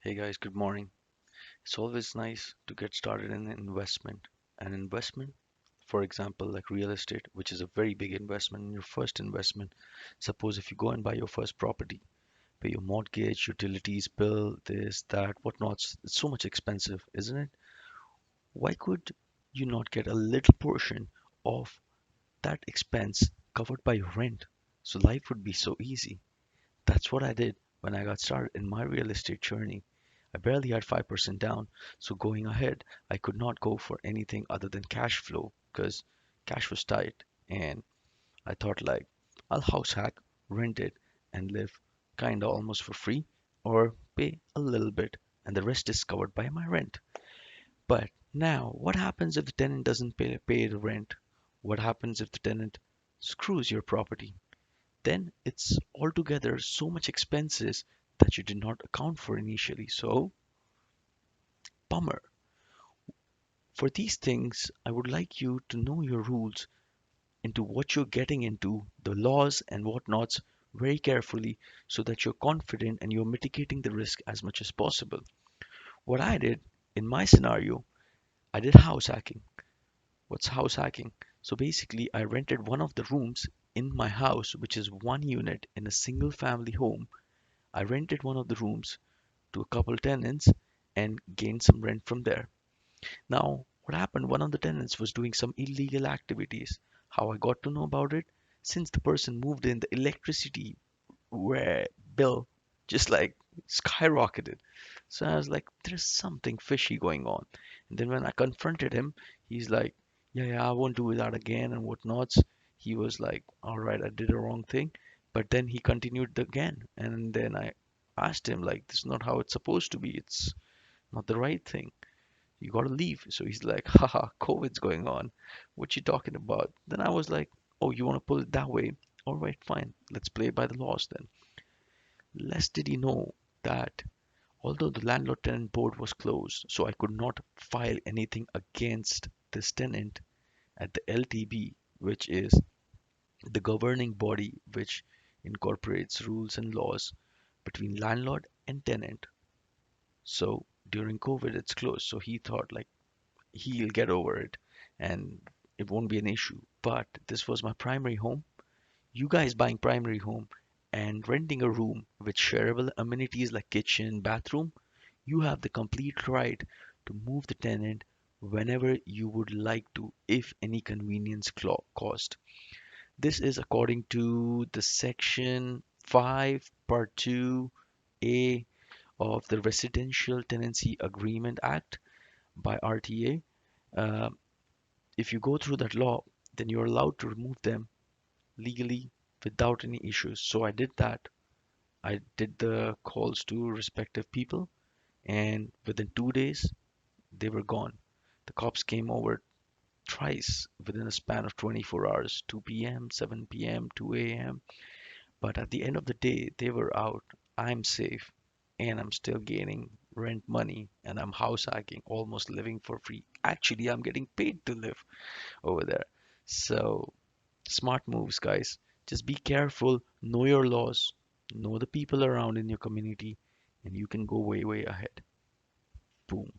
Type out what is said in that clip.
Hey guys, good morning. It's always nice to get started in an investment. An investment, for example, like real estate, which is a very big investment in your first investment. Suppose if you go and buy your first property, pay your mortgage, utilities bill, this, that, whatnot. It's so much expensive, isn't it? Why could you not get a little portion of that expense covered by your rent? So life would be so easy. That's what I did when I got started in my real estate journey. I barely had 5% down, so going ahead, I could not go for anything other than cash flow because cash was tight. And I thought, like, I'll house hack, rent it, and live kinda almost for free or pay a little bit, and the rest is covered by my rent. But now, what happens if the tenant doesn't pay the rent? What happens if the tenant screws your property? Then it's altogether so much expenses that you did not account for initially. So, bummer. For these things, I would like you to know your rules into what you're getting into, the laws and whatnots very carefully so that you're confident and you're mitigating the risk as much as possible. What I did in my scenario, I did house hacking. What's house hacking? So basically, I rented one of the rooms in my house, which is one unit in a single family home. I rented one of the rooms to a couple tenants and gained some rent from there. Now, what happened? One of the tenants was doing some illegal activities. How I got to know about it? Since the person moved in, the electricity where bill just like skyrocketed. So I was like, there's something fishy going on. And then when I confronted him, he's like, yeah, I won't do that again and whatnots. He was like, all right, I did a wrong thing. But then he continued again. And then I asked him, like, this is not how it's supposed to be. It's not the right thing. You gotta leave. So he's like, haha, COVID's going on. What you talking about? Then I was like, oh, you want to pull it that way? All right, fine. Let's play by the laws then. Less did he know that although the landlord tenant board was closed, so I could not file anything against this tenant at the LTB, which is the governing body which incorporates rules and laws between landlord and tenant. So during COVID, it's closed. So he thought like he'll get over it and it won't be an issue. But this was my primary home. You guys buying primary home and renting a room with shareable amenities like kitchen, bathroom, you have the complete right to move the tenant whenever you would like to, if any convenience caused. This is according to the section 5, part 2A of the Residential Tenancy Agreement Act by RTA. Uh, if you go through that law, then you're allowed to remove them legally without any issues. So I did that. I did the calls to respective people, and within 2 days, they were gone. The cops came over thrice within a span of 24 hours, 2 p.m., 7 p.m., 2 a.m. But at the end of the day, they were out. I'm safe, and I'm still gaining rent money, and I'm house hacking, almost living for free. Actually, I'm getting paid to live over there. So, smart moves, guys. Just be careful, know your laws, know the people around in your community, and you can go way, way ahead. Boom.